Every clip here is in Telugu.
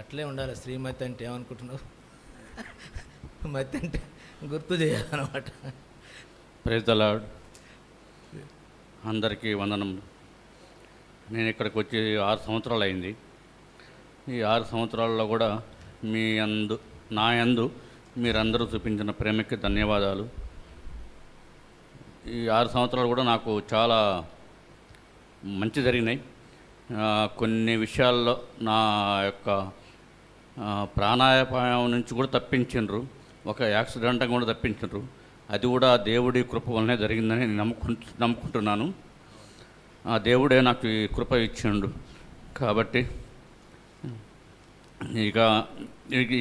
అట్లే ఉండాలి. శ్రీమతి అంటే ఏమనుకుంటున్నావు? మతి అంటే గుర్తు చేయాలన్నమాట. Praise the lord. అందరికీ వందనములు. నేను ఇక్కడికి వచ్చి 6 సంవత్సరాలు అయింది. ఈ 6 సంవత్సరాల్లో కూడా నా యందు మీరందరూ చూపించిన ప్రేమకి ధన్యవాదాలు. ఈ 6 సంవత్సరాలు కూడా నాకు చాలా మంచి జరిగినాయి. కొన్ని విషయాల్లో నా యొక్క ప్రాణాపాయం నుంచి కూడా తప్పించిండ్రు. ఒక యాక్సిడెంట్ కూడా తప్పించిండ్రు. అది కూడా దేవుడి కృప వల్లనే జరిగిందని నేను నమ్ముకుంటున్నాను. ఆ దేవుడే నాకు ఈ కృప ఇచ్చిండు. కాబట్టి ఇక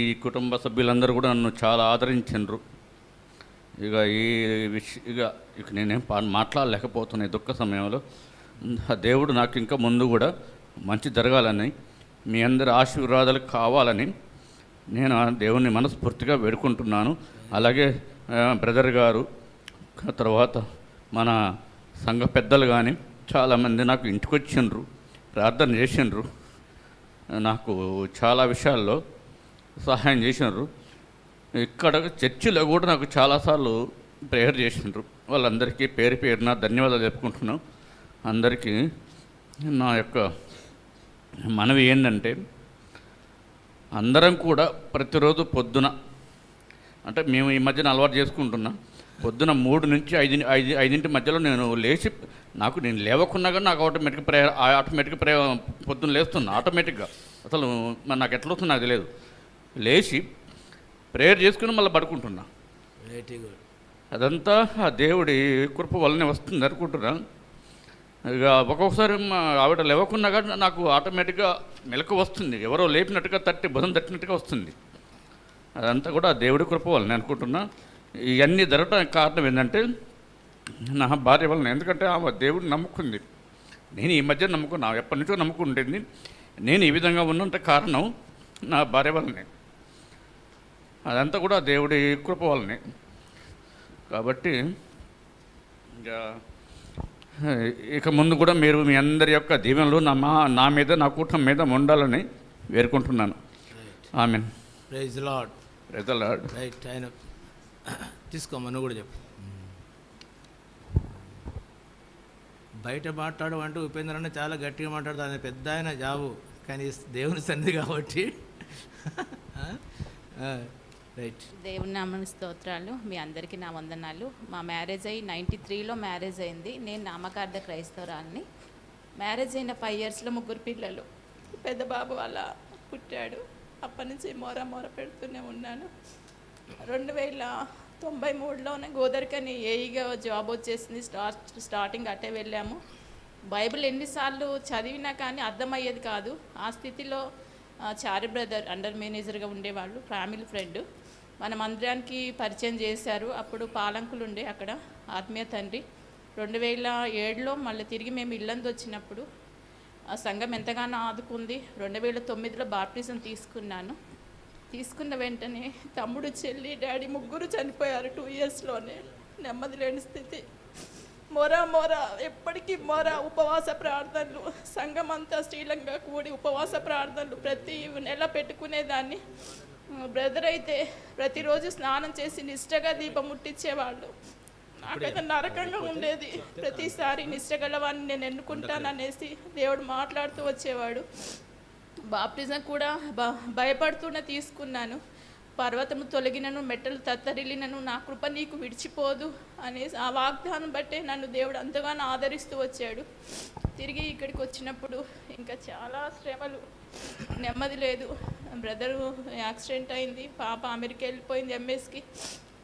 ఈ కుటుంబ సభ్యులందరూ కూడా నన్ను చాలా ఆదరించిండ్రు. ఇక నేనేం మాట్లాడలేకపోతున్నాయి దుఃఖ సమయంలో. ఆ దేవుడు నాకు ఇంకా ముందు కూడా మంచి జరగాలని, మీ అందరి ఆశీర్వాదాలు కావాలని నేను ఆ దేవుణ్ణి మనస్ఫూర్తిగా వేడుకుంటున్నాను. అలాగే బ్రదర్ గారు, తర్వాత మన సంఘ పెద్దలు కానీ చాలామంది నాకు ఇంటికి వచ్చిండ్రు, ప్రార్థన చేసిండ్రు, నాకు చాలా విషయాల్లో సహాయం చేసిండ్రు. ఇక్కడ చర్చిలో కూడా నాకు చాలాసార్లు ప్రేయర్ చేసిండ్రు. వాళ్ళందరికీ పేరు పేరున ధన్యవాదాలు చెప్పుకుంటున్నాం. అందరికీ నా యొక్క మనవి ఏంటంటే, అందరం కూడా ప్రతిరోజు పొద్దున, అంటే మేము ఈ మధ్యన అలవాటు చేసుకుంటున్నాం, పొద్దున 3 నుంచి 5 మధ్యలో నేను లేచి, నేను లేవకున్నా కానీ నాకు ఆటోమేటిక్గా ప్రేయర్ పొద్దున్న లేస్తున్నా ఆటోమేటిక్గా. అసలు నాకు ఎట్లా వస్తుందో నాకు తెలియదు. లేచి ప్రేయర్ చేసుకుని మళ్ళీ పడుకుంటున్నా. Very good. అదంతా ఆ దేవుడి కృప వల్లనే వస్తుంది అనుకుంటున్నా. ఇక ఒక్కొక్కసారి ఆవిడ లేవకున్నా కానీ నాకు ఆటోమేటిక్గా మెలకు వస్తుంది, ఎవరో లేపినట్టుగా భుజం తట్టినట్టుగా వస్తుంది. అదంతా కూడా దేవుడి కృప వల్లనే అనుకుంటున్నా. ఇవన్నీ జరగడానికి కారణం ఏంటంటే నా భార్య వలన. ఎందుకంటే ఆమె దేవుడిని నమ్ముకుంది, నేను ఈ మధ్య నమ్ముకున్నా, ఎప్పటి నుంచో నమ్ముకుంటుంది. నేను ఈ విధంగా ఉన్నంత కారణం నా భార్య వల్లనే. అదంతా కూడా దేవుడి కృప వల్లనే. కాబట్టి ఇక ముందు కూడా మీరు మీ అందరి యొక్క దీవెనలు నా మీద, నా కుటుంబం మీద ఉండాలని వేడుకుంటున్నాను. Amen. Praise the lord. Praise the lord. Right. ఆయన తీసుకోమ్మా, నువ్వు కూడా చెప్పు. బయట మాట్లాడమంటూ ఉపేంద్ర అన్న చాలా గట్టిగా మాట్లాడుతుంది. ఆయన పెద్ద ఆయన జాబు, కానీ దేవుని సన్నిధి కాబట్టి. రైట్. దేవుని నామని స్తోత్రాలు. మీ అందరికీ నా వందనాలు. మా మ్యారేజ్ అయ్యి 93లో మ్యారేజ్ అయింది. నేను నామకార్థ క్రైస్తవురాల్ని. మ్యారేజ్ అయిన 5 ఇయర్స్లో 3 పిల్లలు. పెద్ద బాబు అలా పుట్టాడు. అప్పటి నుంచి మొర పెడుతూనే ఉన్నాను. 2093లోనే గోదరికని ఏఈగా జాబ్ వచ్చేసింది. స్టార్టింగ్ అట్టే వెళ్ళాము. బైబిల్ ఎన్నిసార్లు చదివినా కానీ అర్థమయ్యేది కాదు. ఆ స్థితిలో చారి బ్రదర్ అండర్ మేనేజర్గా ఉండేవాళ్ళు, ఫ్యామిలీ ఫ్రెండ్, మన మందిరానికి పరిచయం చేశారు. అప్పుడు పాలంకులు ఉండే అక్కడ ఆత్మీయ తండ్రి. 2007లో మళ్ళీ తిరిగి మేము ఇల్లందు వచ్చినప్పుడు ఆ సంఘం ఎంతగానో ఆదుకుంది. 2009లో బాప్టిజం తీసుకున్న వెంటనే తమ్ముడు, చెల్లి, డాడీ 3 చనిపోయారు 2 ఇయర్స్లోనే. నెమ్మది లేని స్థితి. మొర ఎప్పటికీ ఉపవాస ప్రార్థనలు, సంఘం అంతా స్త్రీలంగా కూడి ఉపవాస ప్రార్థనలు ప్రతి నెల పెట్టుకునేదాన్ని. బ్రదర్ అయితే ప్రతిరోజు స్నానం చేసి నిష్టగా దీపం ముట్టించేవాళ్ళు. నాకైతే నరకంగా ఉండేది. ప్రతిసారి నిష్టగలవాన్ని నేను ఎన్నుకుంటాననేసి దేవుడు మాట్లాడుతూ వచ్చేవాడు. బాప్టిజం కూడా భయపడుతూనే తీసుకున్నాను. పర్వతము తొలగినను, మెట్టలు తత్తరిల్లినను, నా కృప నీకు విడిచిపోదు అనేసి ఆ వాగ్దానం బట్టే నన్ను దేవుడు అంతగానో ఆదరిస్తూ వచ్చాడు. తిరిగి ఇక్కడికి వచ్చినప్పుడు ఇంకా చాలా శ్రమలు, నెమ్మది లేదు. బ్రదరు యాక్సిడెంట్ అయింది. పాప అమెరికా వెళ్ళిపోయింది ఎంఎస్కి.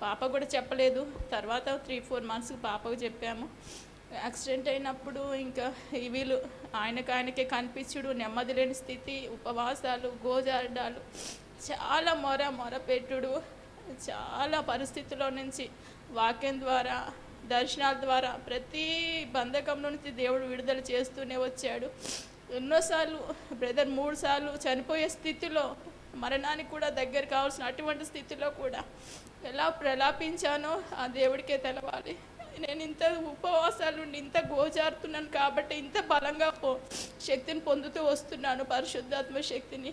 పాప కూడా చెప్పలేదు. తర్వాత 3-4 మంత్స్కి పాపకు చెప్పాము. యాక్సిడెంట్ అయినప్పుడు ఇంకా వీళ్ళు ఆయనకే కనిపించుడు, నెమ్మది లేని స్థితి, ఉపవాసాలు, గోజాడాలు, చాలా మొర పెట్టుడు. చాలా పరిస్థితుల్లో నుంచి వాక్యం ద్వారా, దర్శనాల ద్వారా ప్రతి బంధకంలో నుంచి దేవుడు విడుదల చేస్తూనే వచ్చాడు. ఎన్నోసార్లు బ్రదర్ 3 సార్లు చనిపోయే స్థితిలో, మరణానికి కూడా దగ్గర కావాల్సిన అటువంటి స్థితిలో కూడా ఎలా ప్రలాపించానో ఆ దేవుడికే తెలవాలి. నేను ఇంత ఉపవాసాలు ఇంత గోజారుతున్నాను కాబట్టి ఇంత బలంగా శక్తిని పొందుతూ వస్తున్నాను, పరిశుద్ధాత్మ శక్తిని.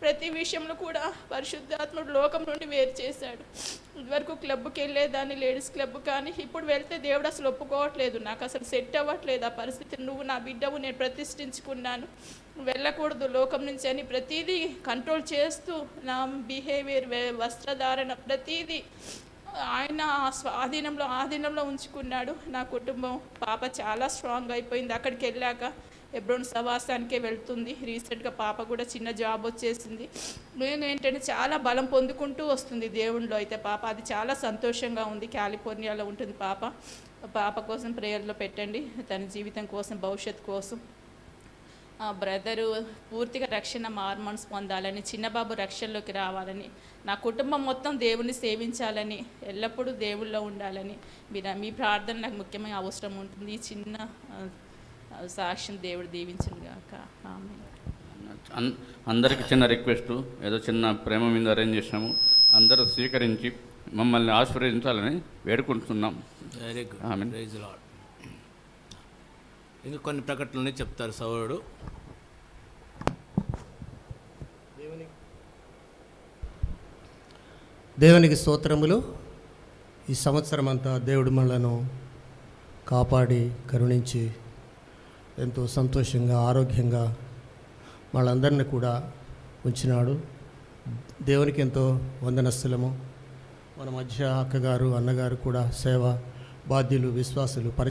ప్రతి విషయంలో కూడా పరిశుద్ధాత్ముడు లోకం నుండి వేరు చేశాడు. ఇదివరకు క్లబ్కి వెళ్ళేదాన్ని, లేడీస్ క్లబ్, కానీ ఇప్పుడు వెళ్తే దేవుడు అసలు ఒప్పుకోవట్లేదు, నాకు అసలు సెట్ అవ్వట్లేదు ఆ పరిస్థితి. నువ్వు నా బిడ్డవు, నేను ప్రతిష్ఠించుకున్నాను, వెళ్ళకూడదు లోకం నుంచి అని ప్రతిదీ కంట్రోల్ చేస్తూ నా బిహేవియర్, వస్త్రధారణ, ప్రతిదీ ఆయన ఆధీనంలో ఉంచుకున్నాడు. నా కుటుంబం, పాప చాలా స్ట్రాంగ్ అయిపోయింది. అక్కడికి వెళ్ళాక హెబ్రోన్ సహవాసానికే వెళ్తుంది. రీసెంట్గా పాప కూడా చిన్న జాబ్ వచ్చేసింది. నేను ఏంటంటే చాలా బలం పొందుకుంటూ వస్తుంది దేవునిలో. అయితే పాప అది చాలా సంతోషంగా ఉంది. కాలిఫోర్నియాలో ఉంటుంది పాప కోసం ప్రేయర్లో పెట్టండి, తన జీవితం కోసం, భవిష్యత్తు కోసం. బ్రదరు పూర్తిగా రక్షణ మార్మన్స్ పొందాలని, చిన్నబాబు రక్షణలోకి రావాలని, నా కుటుంబం మొత్తం దేవుని సేవించాలని, ఎల్లప్పుడూ దేవుళ్ళో ఉండాలని మీ ప్రార్థన నాకు ముఖ్యమైన అవసరం ఉంటుంది. ఈ చిన్న సాక్ష్యం దేవుడు దీవించును గాక. ఆమేన్. అందరికి చిన్న రిక్వెస్ట్, ఏదో చిన్న ప్రేమ మీద అరేంజ్ చేసాము, అందరూ స్వీకరించి మమ్మల్ని ఆశీర్వదించాలని వేడుకుంటున్నాం. Very good. Amen. Praise lord. ఇంకా కొన్ని ప్రకటనలు చెప్తారు సౌరుడు. దేవునికి స్తోత్రములు. ఈ సంవత్సరం అంతా దేవుడు మనలను కాపాడి కరుణించి ఎంతో సంతోషంగా, ఆరోగ్యంగా వాళ్ళందరినీ కూడా ఉంచినాడు. దేవునికి ఎంతో వందనస్తులము. మన మధ్య అక్కగారు, అన్నగారు కూడా సేవ బాధ్యులు, విశ్వాసులు.